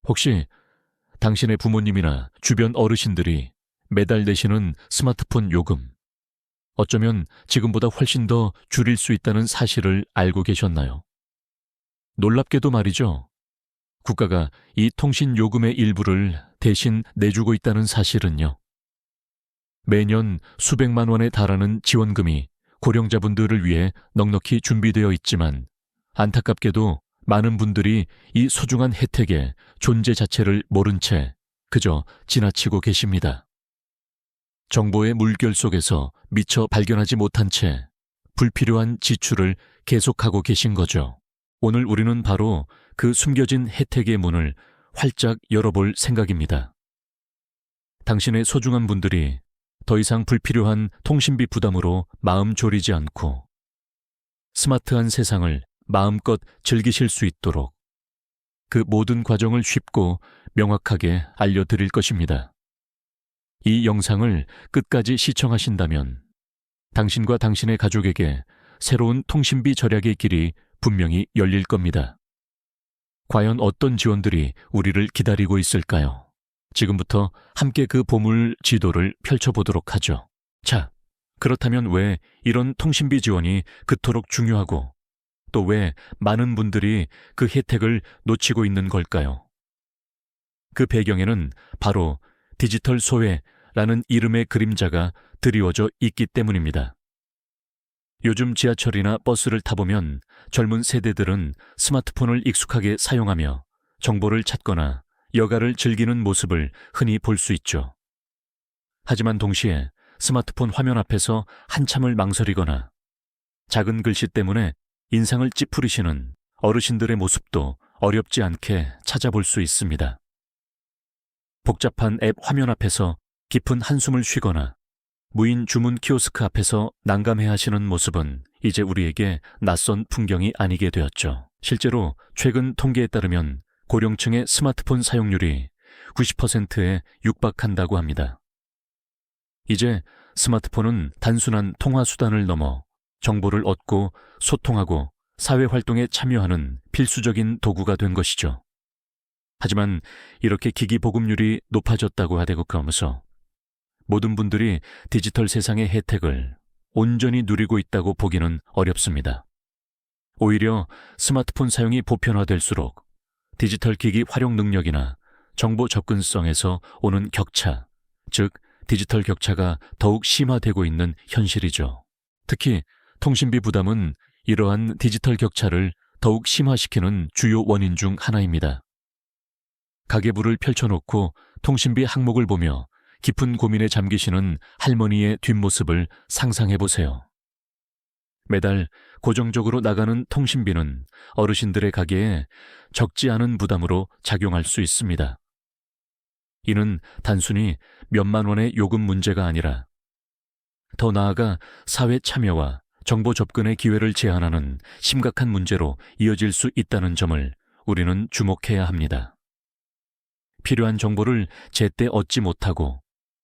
혹시 당신의 부모님이나 주변 어르신들이 매달 내시는 스마트폰 요금, 어쩌면 지금보다 훨씬 더 줄일 수 있다는 사실을 알고 계셨나요? 놀랍게도 말이죠. 국가가 이 통신 요금의 일부를 대신 내주고 있다는 사실은요. 매년 수백만 원에 달하는 지원금이 고령자분들을 위해 넉넉히 준비되어 있지만 안타깝게도 많은 분들이 이 소중한 혜택의 존재 자체를 모른 채 그저 지나치고 계십니다. 정보의 물결 속에서 미처 발견하지 못한 채 불필요한 지출을 계속하고 계신 거죠. 오늘 우리는 바로 그 숨겨진 혜택의 문을 활짝 열어볼 생각입니다. 당신의 소중한 분들이 더 이상 불필요한 통신비 부담으로 마음 졸이지 않고 스마트한 세상을 마음껏 즐기실 수 있도록 그 모든 과정을 쉽고 명확하게 알려드릴 것입니다. 이 영상을 끝까지 시청하신다면 당신과 당신의 가족에게 새로운 통신비 절약의 길이 분명히 열릴 겁니다. 과연 어떤 지원들이 우리를 기다리고 있을까요? 지금부터 함께 그 보물 지도를 펼쳐보도록 하죠. 자, 그렇다면 왜 이런 통신비 지원이 그토록 중요하고 또 왜 많은 분들이 그 혜택을 놓치고 있는 걸까요? 그 배경에는 바로 디지털 소외라는 이름의 그림자가 드리워져 있기 때문입니다. 요즘 지하철이나 버스를 타보면 젊은 세대들은 스마트폰을 익숙하게 사용하며 정보를 찾거나 여가를 즐기는 모습을 흔히 볼 수 있죠. 하지만 동시에 스마트폰 화면 앞에서 한참을 망설이거나 작은 글씨 때문에 인상을 찌푸리시는 어르신들의 모습도 어렵지 않게 찾아볼 수 있습니다. 복잡한 앱 화면 앞에서 깊은 한숨을 쉬거나 무인 주문 키오스크 앞에서 난감해 하시는 모습은 이제 우리에게 낯선 풍경이 아니게 되었죠. 실제로 최근 통계에 따르면 고령층의 스마트폰 사용률이 90%에 육박한다고 합니다. 이제 스마트폰은 단순한 통화 수단을 넘어 정보를 얻고 소통하고 사회활동에 참여하는 필수적인 도구가 된 것이죠. 하지만 이렇게 기기 보급률이 높아졌다고 하면서 모든 분들이 디지털 세상의 혜택을 온전히 누리고 있다고 보기는 어렵습니다. 오히려 스마트폰 사용이 보편화될수록 디지털 기기 활용 능력이나 정보 접근성에서 오는 격차, 즉 디지털 격차가 더욱 심화되고 있는 현실이죠. 특히 통신비 부담은 이러한 디지털 격차를 더욱 심화시키는 주요 원인 중 하나입니다. 가계부를 펼쳐놓고 통신비 항목을 보며 깊은 고민에 잠기시는 할머니의 뒷모습을 상상해보세요. 매달 고정적으로 나가는 통신비는 어르신들의 가계에 적지 않은 부담으로 작용할 수 있습니다. 이는 단순히 몇만 원의 요금 문제가 아니라 더 나아가 사회 참여와 정보 접근의 기회를 제한하는 심각한 문제로 이어질 수 있다는 점을 우리는 주목해야 합니다. 필요한 정보를 제때 얻지 못하고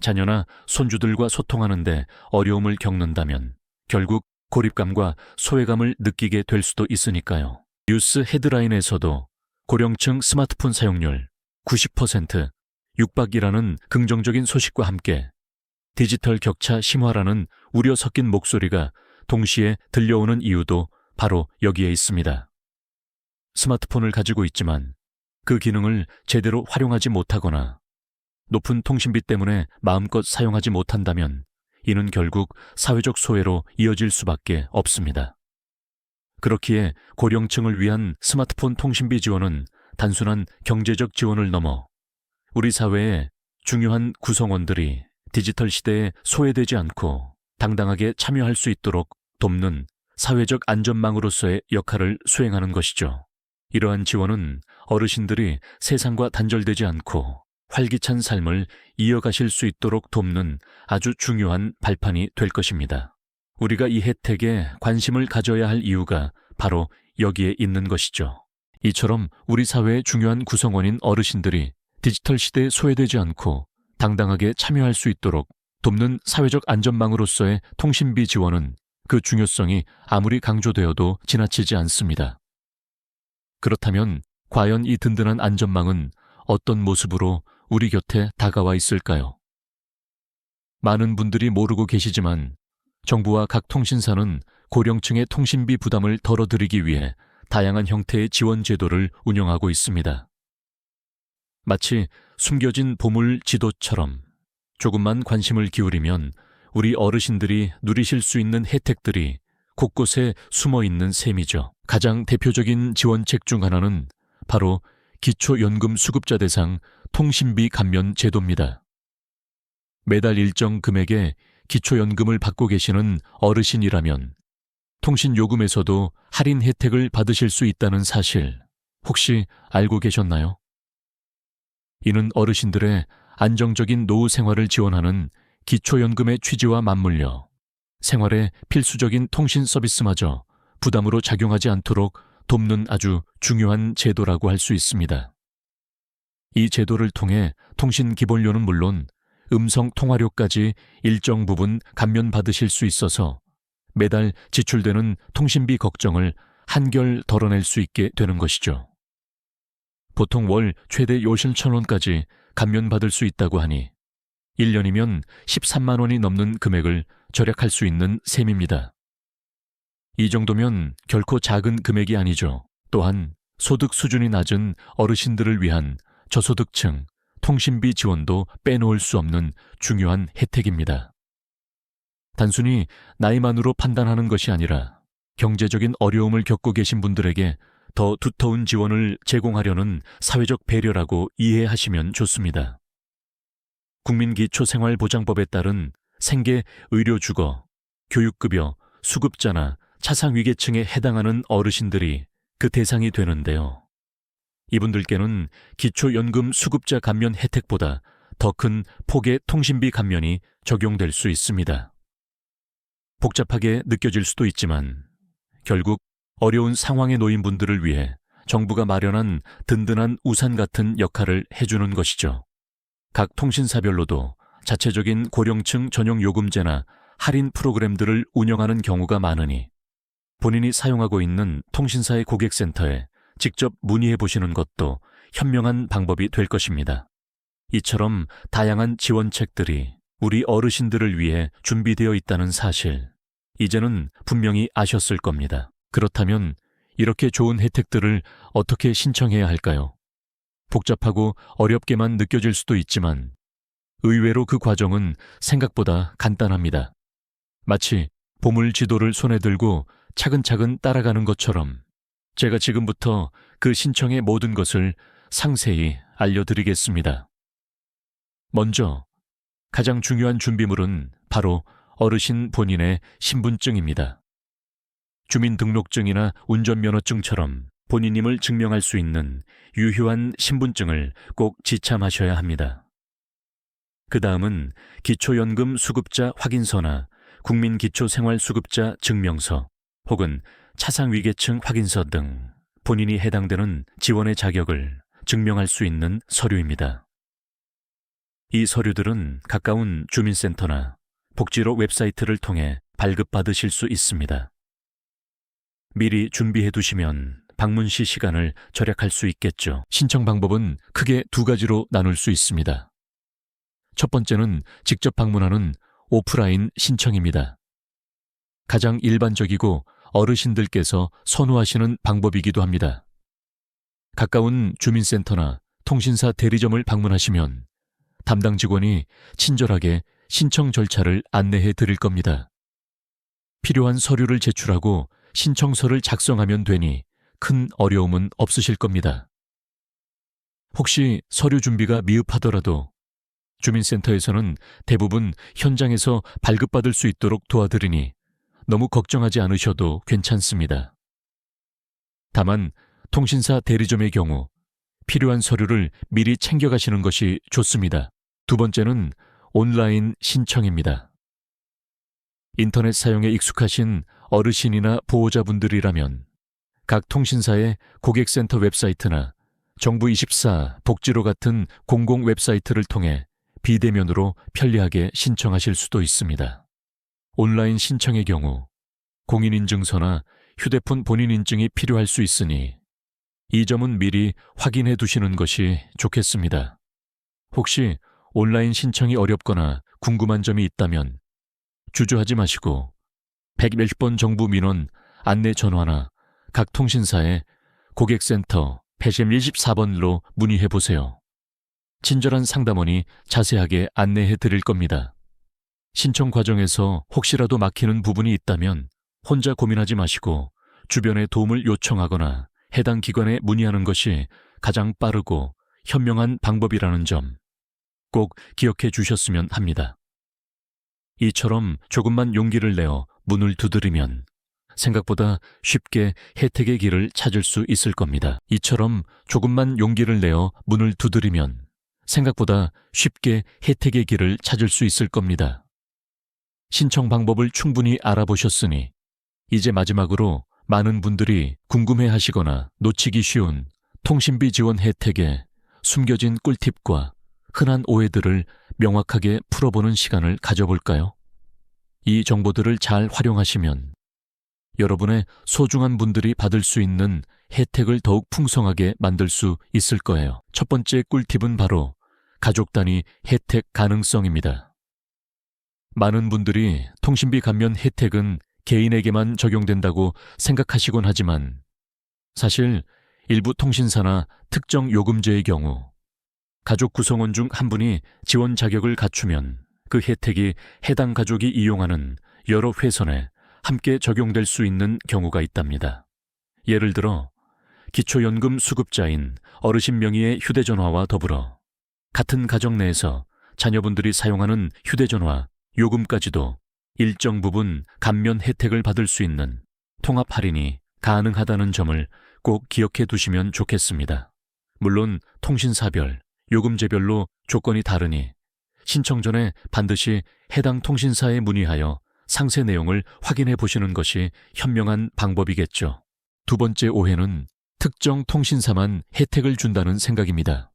자녀나 손주들과 소통하는 데 어려움을 겪는다면 결국 고립감과 소외감을 느끼게 될 수도 있으니까요. 뉴스 헤드라인에서도 고령층 스마트폰 사용률 90% 육박이라는 긍정적인 소식과 함께 디지털 격차 심화라는 우려 섞인 목소리가 동시에 들려오는 이유도 바로 여기에 있습니다. 스마트폰을 가지고 있지만 그 기능을 제대로 활용하지 못하거나 높은 통신비 때문에 마음껏 사용하지 못한다면 이는 결국 사회적 소외로 이어질 수밖에 없습니다. 그렇기에 고령층을 위한 스마트폰 통신비 지원은 단순한 경제적 지원을 넘어 우리 사회의 중요한 구성원들이 디지털 시대에 소외되지 않고 당당하게 참여할 수 있도록 돕는 사회적 안전망으로서의 역할을 수행하는 것이죠. 이러한 지원은 어르신들이 세상과 단절되지 않고 활기찬 삶을 이어가실 수 있도록 돕는 아주 중요한 발판이 될 것입니다. 우리가 이 혜택에 관심을 가져야 할 이유가 바로 여기에 있는 것이죠. 이처럼 우리 사회의 중요한 구성원인 어르신들이 디지털 시대에 소외되지 않고 당당하게 참여할 수 있도록 돕는 사회적 안전망으로서의 통신비 지원은 그 중요성이 아무리 강조되어도 지나치지 않습니다. 그렇다면 과연 이 든든한 안전망은 어떤 모습으로 우리 곁에 다가와 있을까요? 많은 분들이 모르고 계시지만 정부와 각 통신사는 고령층의 통신비 부담을 덜어드리기 위해 다양한 형태의 지원 제도를 운영하고 있습니다. 마치 숨겨진 보물 지도처럼 조금만 관심을 기울이면 우리 어르신들이 누리실 수 있는 혜택들이 곳곳에 숨어 있는 셈이죠. 가장 대표적인 지원책 중 하나는 바로 기초연금 수급자 대상 통신비 감면 제도입니다. 매달 일정 금액의 기초연금을 받고 계시는 어르신이라면 통신요금에서도 할인 혜택을 받으실 수 있다는 사실 혹시 알고 계셨나요? 이는 어르신들의 안정적인 노후 생활을 지원하는 기초연금의 취지와 맞물려 생활에 필수적인 통신 서비스마저 부담으로 작용하지 않도록 돕는 아주 중요한 제도라고 할 수 있습니다. 이 제도를 통해 통신 기본료는 물론 음성 통화료까지 일정 부분 감면받으실 수 있어서 매달 지출되는 통신비 걱정을 한결 덜어낼 수 있게 되는 것이죠. 보통 월 최대 요실 1,000원까지 감면받을 수 있다고 하니 1년이면 13만 원이 넘는 금액을 절약할 수 있는 셈입니다. 이 정도면 결코 작은 금액이 아니죠. 또한 소득 수준이 낮은 어르신들을 위한 저소득층 통신비 지원도 빼놓을 수 없는 중요한 혜택입니다. 단순히 나이만으로 판단하는 것이 아니라 경제적인 어려움을 겪고 계신 분들에게 더 두터운 지원을 제공하려는 사회적 배려라고 이해하시면 좋습니다. 국민기초생활보장법에 따른 생계, 의료주거, 교육급여, 수급자나 차상위계층에 해당하는 어르신들이 그 대상이 되는데요. 이분들께는 기초연금 수급자 감면 혜택보다 더 큰 폭의 통신비 감면이 적용될 수 있습니다. 복잡하게 느껴질 수도 있지만 결국 어려운 상황에 놓인 분들을 위해 정부가 마련한 든든한 우산 같은 역할을 해주는 것이죠. 각 통신사별로도 자체적인 고령층 전용 요금제나 할인 프로그램들을 운영하는 경우가 많으니 본인이 사용하고 있는 통신사의 고객센터에 직접 문의해 보시는 것도 현명한 방법이 될 것입니다. 이처럼 다양한 지원책들이 우리 어르신들을 위해 준비되어 있다는 사실, 이제는 분명히 아셨을 겁니다. 그렇다면 이렇게 좋은 혜택들을 어떻게 신청해야 할까요? 복잡하고 어렵게만 느껴질 수도 있지만 의외로 그 과정은 생각보다 간단합니다. 마치 보물 지도를 손에 들고 차근차근 따라가는 것처럼 제가 지금부터 그 신청의 모든 것을 상세히 알려드리겠습니다. 먼저 가장 중요한 준비물은 바로 어르신 본인의 신분증입니다. 주민등록증이나 운전면허증처럼 본인임을 증명할 수 있는 유효한 신분증을 꼭 지참하셔야 합니다. 그 다음은 기초연금 수급자 확인서나 국민기초생활수급자 증명서 혹은 차상위계층 확인서 등 본인이 해당되는 지원의 자격을 증명할 수 있는 서류입니다. 이 서류들은 가까운 주민센터나 복지로 웹사이트를 통해 발급받으실 수 있습니다. 미리 준비해 두시면 방문 시 시간을 절약할 수 있겠죠. 신청 방법은 크게 두 가지로 나눌 수 있습니다. 첫 번째는 직접 방문하는 오프라인 신청입니다. 가장 일반적이고 어르신들께서 선호하시는 방법이기도 합니다. 가까운 주민센터나 통신사 대리점을 방문하시면 담당 직원이 친절하게 신청 절차를 안내해 드릴 겁니다. 필요한 서류를 제출하고 신청서를 작성하면 되니 큰 어려움은 없으실 겁니다. 혹시 서류 준비가 미흡하더라도 주민센터에서는 대부분 현장에서 발급받을 수 있도록 도와드리니 너무 걱정하지 않으셔도 괜찮습니다. 다만 통신사 대리점의 경우 필요한 서류를 미리 챙겨가시는 것이 좋습니다. 두 번째는 온라인 신청입니다. 인터넷 사용에 익숙하신 어르신이나 보호자분들이라면 각 통신사의 고객센터 웹사이트나 정부24 복지로 같은 공공 웹사이트를 통해 비대면으로 편리하게 신청하실 수도 있습니다. 온라인 신청의 경우 공인인증서나 휴대폰 본인 인증이 필요할 수 있으니 이 점은 미리 확인해 두시는 것이 좋겠습니다. 혹시 온라인 신청이 어렵거나 궁금한 점이 있다면 주저하지 마시고 110번 정부 민원 안내 전화나 각 통신사의 고객센터 124번로 문의해 보세요. 친절한 상담원이 자세하게 안내해 드릴 겁니다. 신청 과정에서 혹시라도 막히는 부분이 있다면 혼자 고민하지 마시고 주변에 도움을 요청하거나 해당 기관에 문의하는 것이 가장 빠르고 현명한 방법이라는 점 꼭 기억해 주셨으면 합니다. 이처럼 조금만 용기를 내어 문을 두드리면 생각보다 쉽게 혜택의 길을 찾을 수 있을 겁니다. 이처럼 조금만 용기를 내어 문을 두드리면 생각보다 쉽게 혜택의 길을 찾을 수 있을 겁니다. 신청 방법을 충분히 알아보셨으니 이제 마지막으로 많은 분들이 궁금해 하시거나 놓치기 쉬운 통신비 지원 혜택의 숨겨진 꿀팁과 흔한 오해들을 명확하게 풀어보는 시간을 가져볼까요? 이 정보들을 잘 활용하시면 여러분의 소중한 분들이 받을 수 있는 혜택을 더욱 풍성하게 만들 수 있을 거예요. 첫 번째 꿀팁은 바로 가족 단위 혜택 가능성입니다. 많은 분들이 통신비 감면 혜택은 개인에게만 적용된다고 생각하시곤 하지만 사실 일부 통신사나 특정 요금제의 경우 가족 구성원 중 한 분이 지원 자격을 갖추면 그 혜택이 해당 가족이 이용하는 여러 회선에 함께 적용될 수 있는 경우가 있답니다. 예를 들어 기초연금 수급자인 어르신 명의의 휴대전화와 더불어 같은 가정 내에서 자녀분들이 사용하는 휴대전화, 요금까지도 일정 부분 감면 혜택을 받을 수 있는 통합 할인이 가능하다는 점을 꼭 기억해 두시면 좋겠습니다. 물론 통신사별, 요금제별로 조건이 다르니 신청 전에 반드시 해당 통신사에 문의하여 상세 내용을 확인해 보시는 것이 현명한 방법이겠죠. 두 번째 오해는 특정 통신사만 혜택을 준다는 생각입니다.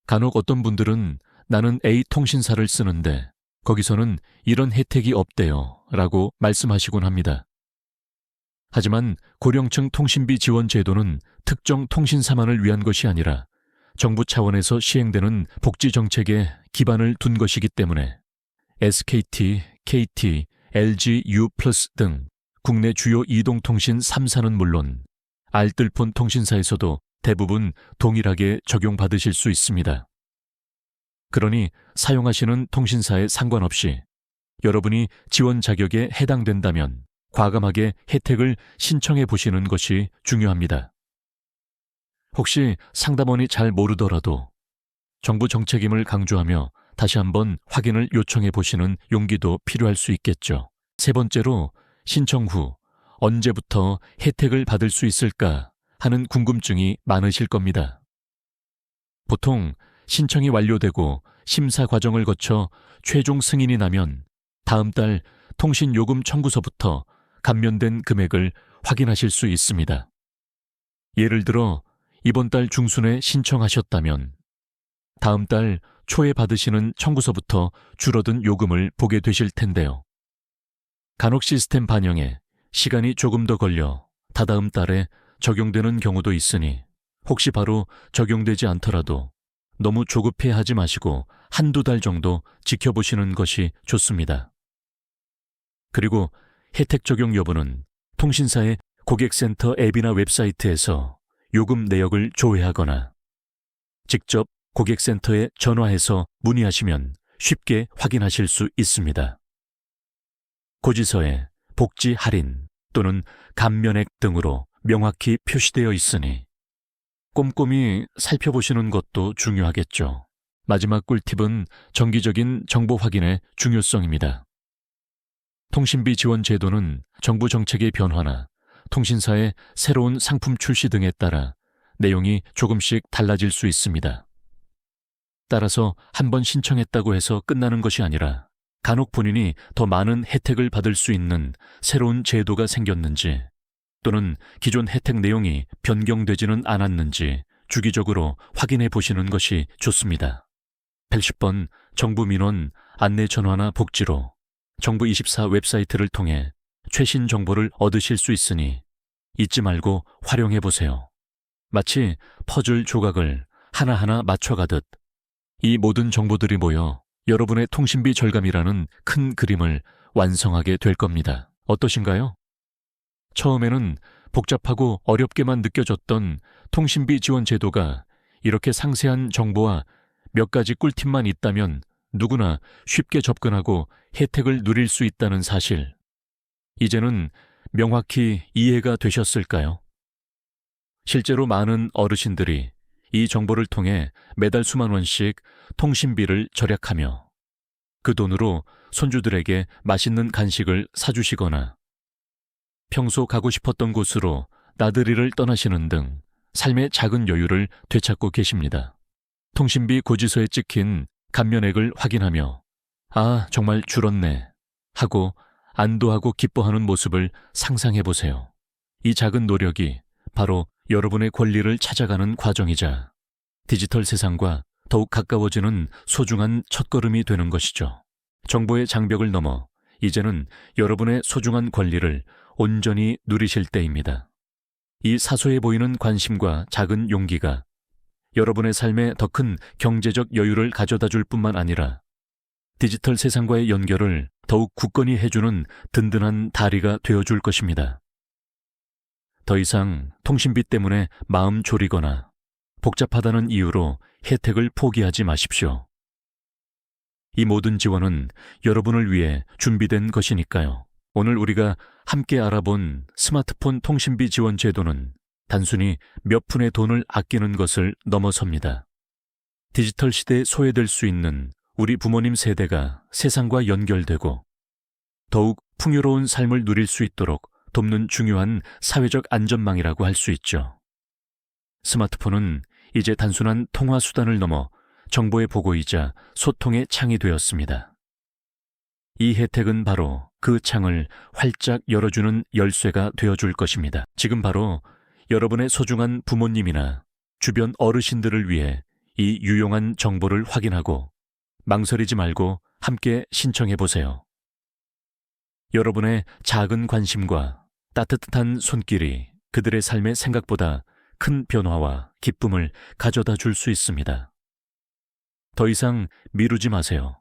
간혹 어떤 분들은 나는 A 통신사를 쓰는데 거기서는 이런 혜택이 없대요 라고 말씀하시곤 합니다. 하지만 고령층 통신비 지원 제도는 특정 통신사만을 위한 것이 아니라 정부 차원에서 시행되는 복지 정책에 기반을 둔 것이기 때문에 SKT, KT, LG U+ 등 국내 주요 이동통신 3사는 물론 알뜰폰 통신사에서도 대부분 동일하게 적용받으실 수 있습니다. 그러니 사용하시는 통신사에 상관없이 여러분이 지원 자격에 해당된다면 과감하게 혜택을 신청해 보시는 것이 중요합니다. 혹시 상담원이 잘 모르더라도 정부 정책임을 강조하며 다시 한번 확인을 요청해 보시는 용기도 필요할 수 있겠죠. 세 번째로 신청 후 언제부터 혜택을 받을 수 있을까 하는 궁금증이 많으실 겁니다. 보통 신청이 완료되고 심사 과정을 거쳐 최종 승인이 나면 다음 달 통신요금 청구서부터 감면된 금액을 확인하실 수 있습니다. 예를 들어 이번 달 중순에 신청하셨다면 다음 달 초에 받으시는 청구서부터 줄어든 요금을 보게 되실 텐데요. 간혹 시스템 반영에 시간이 조금 더 걸려 다다음 달에 적용되는 경우도 있으니 혹시 바로 적용되지 않더라도 너무 조급해하지 마시고 한두 달 정도 지켜보시는 것이 좋습니다. 그리고 혜택 적용 여부는 통신사의 고객센터 앱이나 웹사이트에서 요금 내역을 조회하거나 직접 고객센터에 전화해서 문의하시면 쉽게 확인하실 수 있습니다. 고지서에 복지 할인 또는 감면액 등으로 명확히 표시되어 있으니 꼼꼼히 살펴보시는 것도 중요하겠죠. 마지막 꿀팁은 정기적인 정보 확인의 중요성입니다. 통신비 지원 제도는 정부 정책의 변화나 통신사의 새로운 상품 출시 등에 따라 내용이 조금씩 달라질 수 있습니다. 따라서 한번 신청했다고 해서 끝나는 것이 아니라 간혹 본인이 더 많은 혜택을 받을 수 있는 새로운 제도가 생겼는지 또는 기존 혜택 내용이 변경되지는 않았는지 주기적으로 확인해 보시는 것이 좋습니다. 110번 정부 민원 안내 전화나 복지로 정부24 웹사이트를 통해 최신 정보를 얻으실 수 있으니 잊지 말고 활용해 보세요. 마치 퍼즐 조각을 하나하나 맞춰가듯 이 모든 정보들이 모여 여러분의 통신비 절감이라는 큰 그림을 완성하게 될 겁니다. 어떠신가요? 처음에는 복잡하고 어렵게만 느껴졌던 통신비 지원 제도가 이렇게 상세한 정보와 몇 가지 꿀팁만 있다면 누구나 쉽게 접근하고 혜택을 누릴 수 있다는 사실, 이제는 명확히 이해가 되셨을까요? 실제로 많은 어르신들이 이 정보를 통해 매달 수만 원씩 통신비를 절약하며 그 돈으로 손주들에게 맛있는 간식을 사주시거나 평소 가고 싶었던 곳으로 나들이를 떠나시는 등 삶의 작은 여유를 되찾고 계십니다. 통신비 고지서에 찍힌 감면액을 확인하며 아, 정말 줄었네 하고 안도하고 기뻐하는 모습을 상상해 보세요. 이 작은 노력이 바로 여러분의 권리를 찾아가는 과정이자 디지털 세상과 더욱 가까워지는 소중한 첫걸음이 되는 것이죠. 정보의 장벽을 넘어 이제는 여러분의 소중한 권리를 온전히 누리실 때입니다. 이 사소해 보이는 관심과 작은 용기가 여러분의 삶에 더 큰 경제적 여유를 가져다 줄 뿐만 아니라 디지털 세상과의 연결을 더욱 굳건히 해주는 든든한 다리가 되어줄 것입니다. 더 이상 통신비 때문에 마음 졸이거나 복잡하다는 이유로 혜택을 포기하지 마십시오. 이 모든 지원은 여러분을 위해 준비된 것이니까요. 오늘 우리가 함께 알아본 스마트폰 통신비 지원 제도는 단순히 몇 푼의 돈을 아끼는 것을 넘어섭니다. 디지털 시대에 소외될 수 있는 우리 부모님 세대가 세상과 연결되고 더욱 풍요로운 삶을 누릴 수 있도록 돕는 중요한 사회적 안전망이라고 할 수 있죠. 스마트폰은 이제 단순한 통화 수단을 넘어 정보의 보고이자 소통의 창이 되었습니다. 이 혜택은 바로 그 창을 활짝 열어주는 열쇠가 되어줄 것입니다. 지금 바로 여러분의 소중한 부모님이나 주변 어르신들을 위해 이 유용한 정보를 확인하고 망설이지 말고 함께 신청해 보세요. 여러분의 작은 관심과 따뜻한 손길이 그들의 삶의 생각보다 큰 변화와 기쁨을 가져다 줄 수 있습니다. 더 이상 미루지 마세요.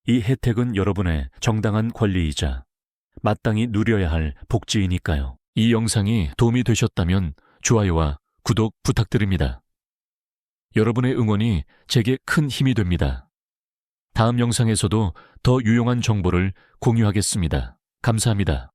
이 혜택은 여러분의 정당한 권리이자 마땅히 누려야 할 복지이니까요. 이 영상이 도움이 되셨다면 좋아요와 구독 부탁드립니다. 여러분의 응원이 제게 큰 힘이 됩니다. 다음 영상에서도 더 유용한 정보를 공유하겠습니다. 감사합니다.